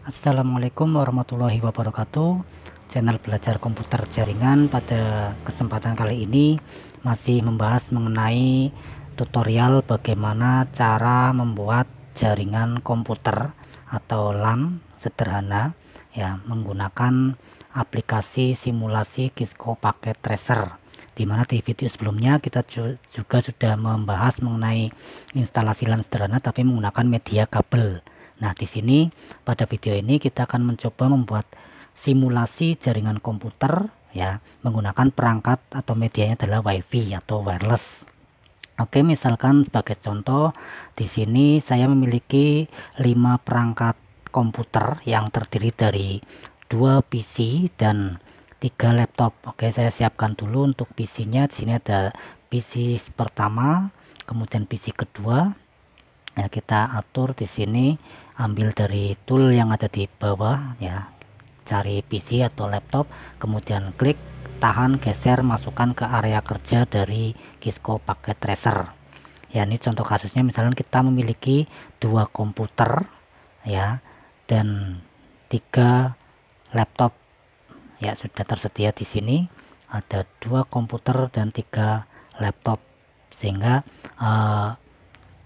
Assalamualaikum warahmatullahi wabarakatuh. Channel belajar komputer jaringan pada kesempatan kali ini masih membahas mengenai tutorial bagaimana cara membuat jaringan komputer atau LAN sederhana ya menggunakan aplikasi simulasi Cisco Packet Tracer. Dimana di video sebelumnya kita juga sudah membahas mengenai instalasi LAN sederhana tapi menggunakan media kabel. Nah, di sini pada video ini kita akan mencoba membuat simulasi jaringan komputer ya menggunakan perangkat atau medianya adalah WiFi atau wireless. Oke, misalkan sebagai contoh di sini saya memiliki 5 perangkat komputer yang terdiri dari 2 PC dan 3 laptop. Oke, saya siapkan dulu untuk PC-nya. Di sini ada PC pertama, kemudian PC kedua. Ya, kita atur di sini, ambil dari tool yang ada di bawah ya, cari PC atau laptop, kemudian klik, tahan, geser, masukkan ke area kerja dari Cisco Packet Tracer. Ya, ini contoh kasusnya misalnya kita memiliki 2 komputer ya dan 3 laptop ya, sudah tersedia di sini ada 2 komputer dan 3 laptop, sehingga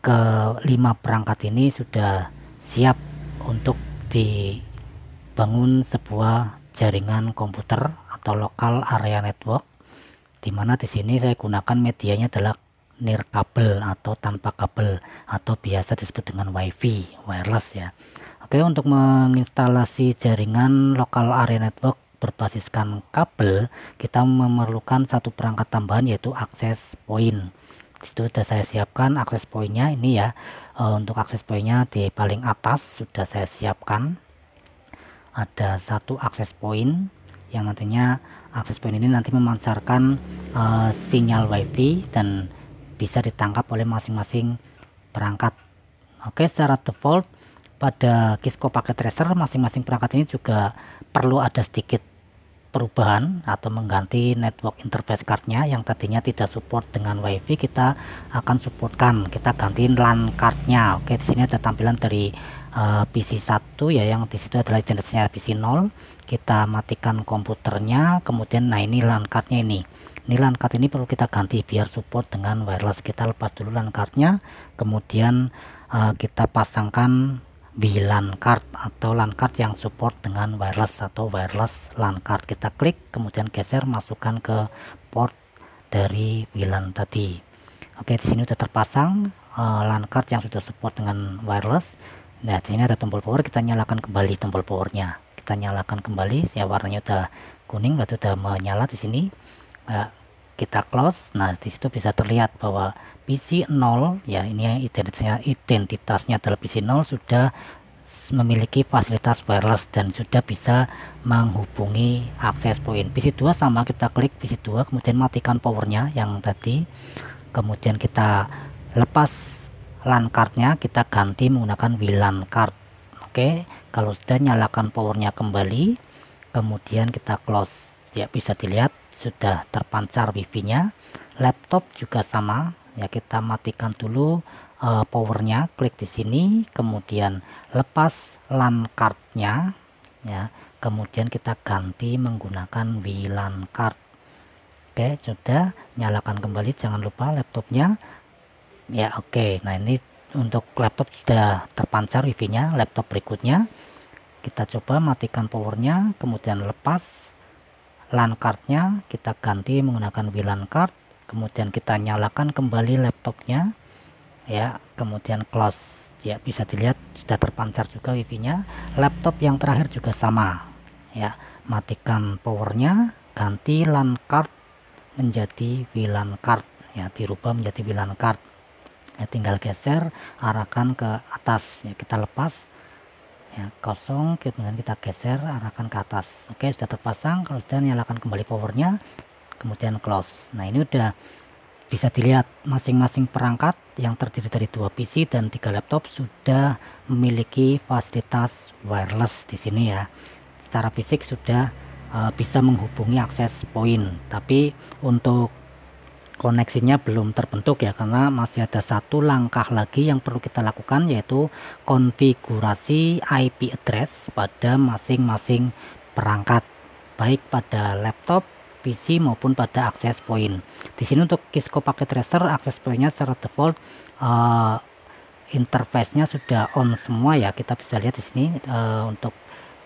kelima perangkat ini sudah siap untuk dibangun sebuah jaringan komputer atau local area network, dimana di sini saya gunakan medianya adalah nirkabel atau tanpa kabel atau biasa disebut dengan WiFi wireless ya. Oke, untuk menginstalasi jaringan local area network berbasiskan kabel, kita memerlukan satu perangkat tambahan yaitu access point. Itu sudah saya siapkan akses poinnya ini ya. Untuk akses poinnya di paling atas sudah saya siapkan, ada satu akses point yang nantinya akses point ini nanti memancarkan sinyal WiFi dan bisa ditangkap oleh masing-masing perangkat. Oke, secara default pada Cisco Packet Tracer masing-masing perangkat ini juga perlu ada sedikit perubahan atau mengganti network interface cardnya yang tadinya tidak support dengan WiFi, kita akan supportkan, kita gantiin LAN cardnya. Oke, di sini ada tampilan dari PC 1 ya, yang di situ adalah identitasnya PC 0. Kita matikan komputernya, kemudian nah ini LAN cardnya ini LAN card ini perlu kita ganti biar support dengan wireless. Kita lepas dulu LAN cardnya, kemudian kita pasangkan WLAN card atau LAN card yang support dengan wireless atau wireless LAN card. Kita klik, kemudian geser, masukkan ke port dari WLAN tadi. Oke, di sini sudah terpasang LAN card yang sudah support dengan wireless. Nah, di sini ada tombol power, kita nyalakan kembali tombol powernya. Kita nyalakan kembali, ya warnanya udah kuning, berarti udah menyala di sini. Kita close. Nah, di situ bisa terlihat bahwa PC 0 ya, ini identitasnya adalah PC 0 sudah memiliki fasilitas wireless dan sudah bisa menghubungi akses point. PC 2 sama, kita klik PC 2, kemudian matikan powernya yang tadi, kemudian kita lepas LAN cardnya, kita ganti menggunakan WLAN card. Oke, kalau sudah nyalakan powernya kembali, kemudian kita close ya, bisa dilihat sudah terpancar wifi-nya. Laptop juga sama ya, kita matikan dulu powernya, klik di sini, kemudian lepas LAN cardnya ya, kemudian kita ganti menggunakan WLAN card. Oke, sudah, nyalakan kembali, jangan lupa laptopnya ya. Oke, nah ini untuk laptop sudah terpancar wifi-nya. Laptop berikutnya kita coba matikan powernya, kemudian lepas LAN cardnya, kita ganti menggunakan WLAN card, kemudian kita nyalakan kembali laptopnya ya, kemudian close ya, bisa dilihat sudah terpancar juga wifi-nya. Laptop yang terakhir juga sama ya, matikan powernya, ganti LAN card menjadi WLAN card ya, dirubah menjadi WLAN card ya, tinggal geser, arahkan ke atas ya, kita lepas ya, kosong, kemudian kita geser, arahkan ke atas. Oke, sudah terpasang. Kalau sudah, nyalakan kembali powernya, kemudian close. Nah, ini udah bisa dilihat masing-masing perangkat yang terdiri dari 2 PC dan 3 laptop sudah memiliki fasilitas wireless di sini ya. Secara fisik sudah bisa menghubungi akses point, tapi untuk koneksinya belum terbentuk ya, karena masih ada satu langkah lagi yang perlu kita lakukan, yaitu konfigurasi IP address pada masing-masing perangkat, baik pada laptop, PC maupun pada access point. Di sini untuk Kisco Packet Tracer access point-nya secara default interface-nya sudah on semua ya. Kita bisa lihat di sini untuk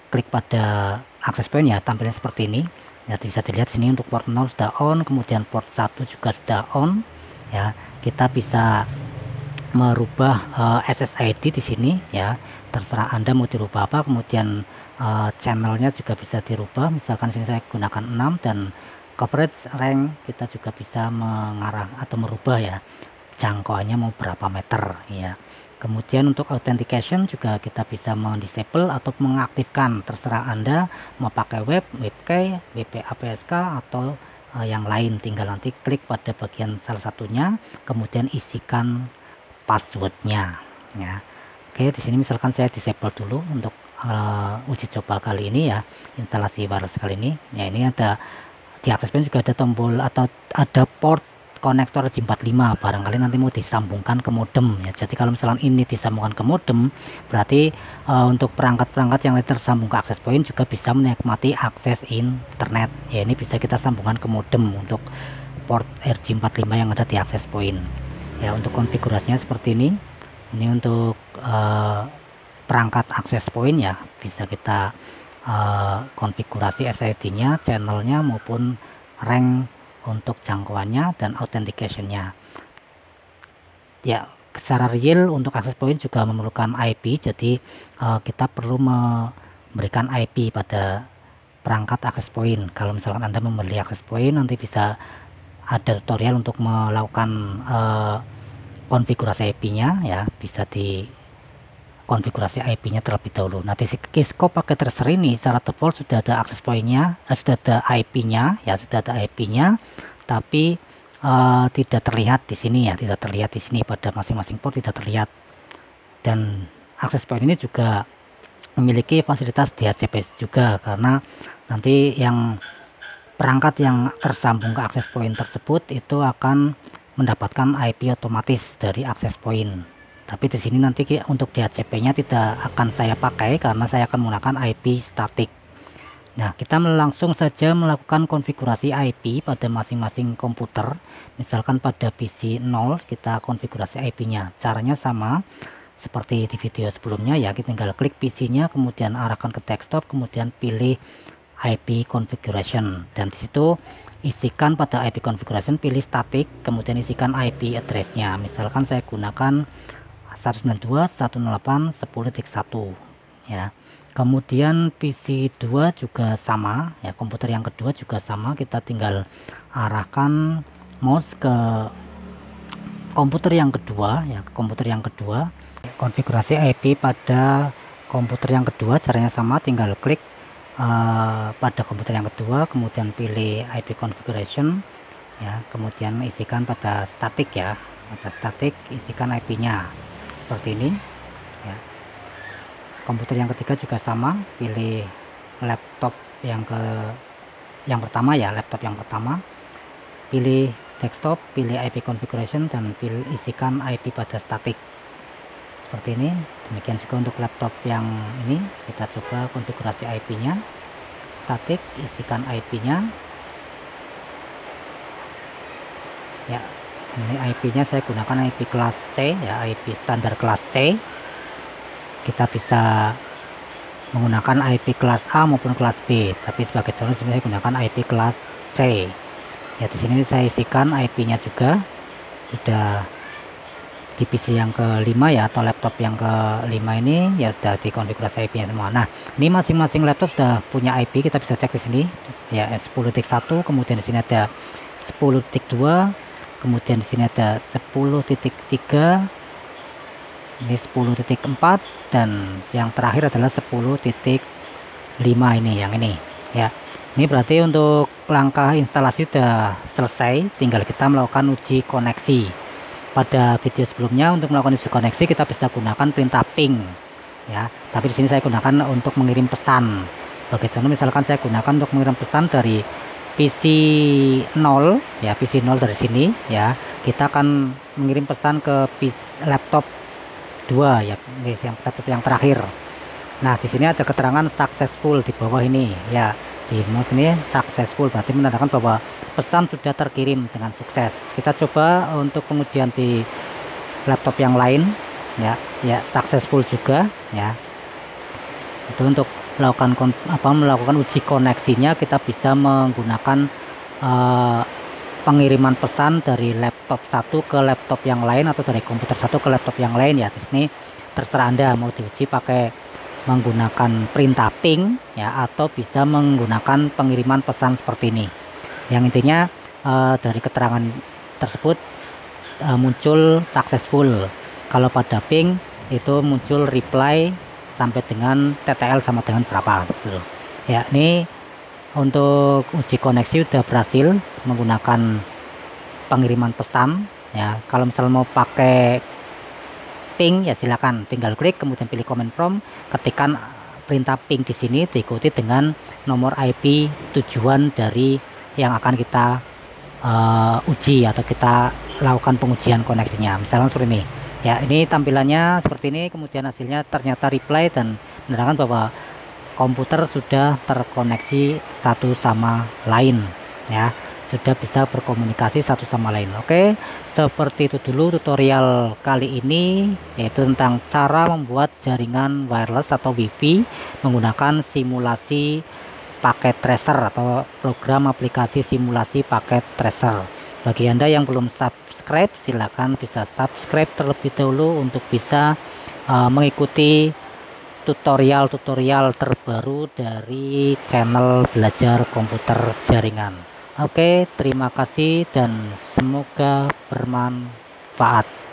klik pada access point ya, tampilnya seperti ini. Ya, bisa dilihat sini untuk port 0 sudah on, kemudian port 1 juga sudah on ya. Kita bisa merubah SSID di sini ya, terserah Anda mau dirubah apa. Kemudian channelnya juga bisa dirubah, misalkan sini saya gunakan 6, dan coverage rank kita juga bisa mengarah atau merubah ya, jangkauannya mau berapa meter ya. Kemudian untuk authentication juga kita bisa mendisable atau mengaktifkan, terserah Anda mau pakai web, WebKey, WPA-PSK atau yang lain. Tinggal nanti klik pada bagian salah satunya, kemudian isikan passwordnya ya. Oke, di sini misalkan saya disable dulu untuk uji coba kali ini ya, instalasi wireless kali ini ya. Ini ada di access point juga ada tombol atau ada port konektor RJ45, barangkali nanti mau disambungkan ke modem ya. Jadi kalau misalnya ini disambungkan ke modem, berarti untuk perangkat-perangkat yang tersambung ke access point juga bisa menikmati akses internet ya. Ini bisa kita sambungkan ke modem untuk port RJ45 yang ada di access point ya. Untuk konfigurasinya seperti ini. Ini untuk perangkat access point ya, bisa kita konfigurasi SSID nya, channelnya maupun rank untuk jangkauannya dan authentication-nya ya. Secara real untuk access point juga memerlukan IP, jadi kita perlu memberikan IP pada perangkat access point. Kalau misalkan Anda membeli access point, nanti bisa ada tutorial untuk melakukan konfigurasi IP-nya ya, bisa di konfigurasi IP-nya terlebih dahulu. Nah, di Kisco Packet Tracer ini secara default sudah ada access point-nya, sudah ada IP-nya ya, sudah ada IP-nya, tapi tidak terlihat di sini ya, tidak terlihat di sini pada masing-masing port, tidak terlihat. Dan access point ini juga memiliki fasilitas DHCP juga, karena nanti yang perangkat yang tersambung ke access point tersebut itu akan mendapatkan IP otomatis dari access point. Tapi di sini nanti untuk DHCP-nya tidak akan saya pakai karena saya akan menggunakan IP statik. Nah, kita langsung saja melakukan konfigurasi IP pada masing-masing komputer. Misalkan pada PC 0 kita konfigurasi IP-nya. Caranya sama seperti di video sebelumnya ya. Kita tinggal klik PC-nya, kemudian arahkan ke desktop, kemudian pilih IP configuration, dan disitu isikan pada IP configuration, pilih static, kemudian isikan IP address-nya. Misalkan saya gunakan 192.168.10.1 ya. Kemudian PC 2 juga sama ya, komputer yang kedua juga sama. Kita tinggal arahkan mouse ke komputer yang kedua ya, ke komputer yang kedua. Konfigurasi IP pada komputer yang kedua caranya sama, tinggal klik pada komputer yang kedua, kemudian pilih IP configuration ya, kemudian isikan pada static ya, pada static isikan IP-nya seperti ini ya. Komputer yang ketiga juga sama, pilih laptop yang pertama ya, laptop yang pertama, pilih desktop, pilih IP configuration, dan pilih isikan IP pada static seperti ini. Demikian juga untuk laptop yang ini, kita coba konfigurasi IP-nya, static, isikan IP-nya ya. Ini IP-nya saya gunakan IP kelas C ya, IP standar kelas C. Kita bisa menggunakan IP kelas A maupun kelas B, tapi sebagai contoh sini saya gunakan IP kelas C ya. Di sini saya isikan IP-nya juga sudah di PC yang kelima ya, atau laptop yang kelima ini ya, sudah dikonfigurasi IP-nya semua. Nah, ini masing-masing laptop sudah punya IP, kita bisa cek di sini ya, 10.1, kemudian di sini ada 10.2, kemudian di sini ada 10.3, ini 10.4, dan yang terakhir adalah 10.5 ini, yang ini ya. Ini berarti untuk langkah instalasi sudah selesai, tinggal kita melakukan uji koneksi. Pada video sebelumnya untuk melakukan uji koneksi kita bisa gunakan perintah ping ya, tapi di sini saya gunakan untuk mengirim pesan. Bagi contoh misalkan saya gunakan untuk mengirim pesan dari PC 0 ya, PC 0 dari sini ya, kita akan mengirim pesan ke laptop 2 ya, ini yang laptop yang terakhir. Nah, di sini ada keterangan successful di bawah ini ya, di mouse ini successful, berarti menandakan bahwa pesan sudah terkirim dengan sukses. Kita coba untuk pengujian di laptop yang lain ya, successful juga ya. Itu untuk melakukan uji koneksinya, kita bisa menggunakan pengiriman pesan dari laptop satu ke laptop yang lain, atau dari komputer satu ke laptop yang lain ya. Di sini terserah Anda mau diuji pakai menggunakan perintah ping ya, atau bisa menggunakan pengiriman pesan seperti ini. Yang intinya dari keterangan tersebut muncul successful. Kalau pada ping itu muncul reply sampai dengan TTL sama dengan berapa gitu ya. Ini untuk uji koneksi udah berhasil menggunakan pengiriman pesan ya. Kalau misalnya mau pakai ping ya, silakan tinggal klik kemudian pilih command prompt, ketikkan perintah ping di sini diikuti dengan nomor IP tujuan dari yang akan kita uji atau kita lakukan pengujian koneksinya. Misalnya seperti ini ya, ini tampilannya seperti ini, kemudian hasilnya ternyata reply dan menandakan bahwa komputer sudah terkoneksi satu sama lain ya, sudah bisa berkomunikasi satu sama lain. Oke, seperti itu dulu tutorial kali ini, yaitu tentang cara membuat jaringan wireless atau WiFi menggunakan simulasi paket tracer atau program aplikasi simulasi paket tracer. Bagi Anda yang belum subscribe, silakan bisa subscribe terlebih dahulu untuk bisa mengikuti tutorial-tutorial terbaru dari channel belajar komputer jaringan. Oke, terima kasih dan semoga bermanfaat.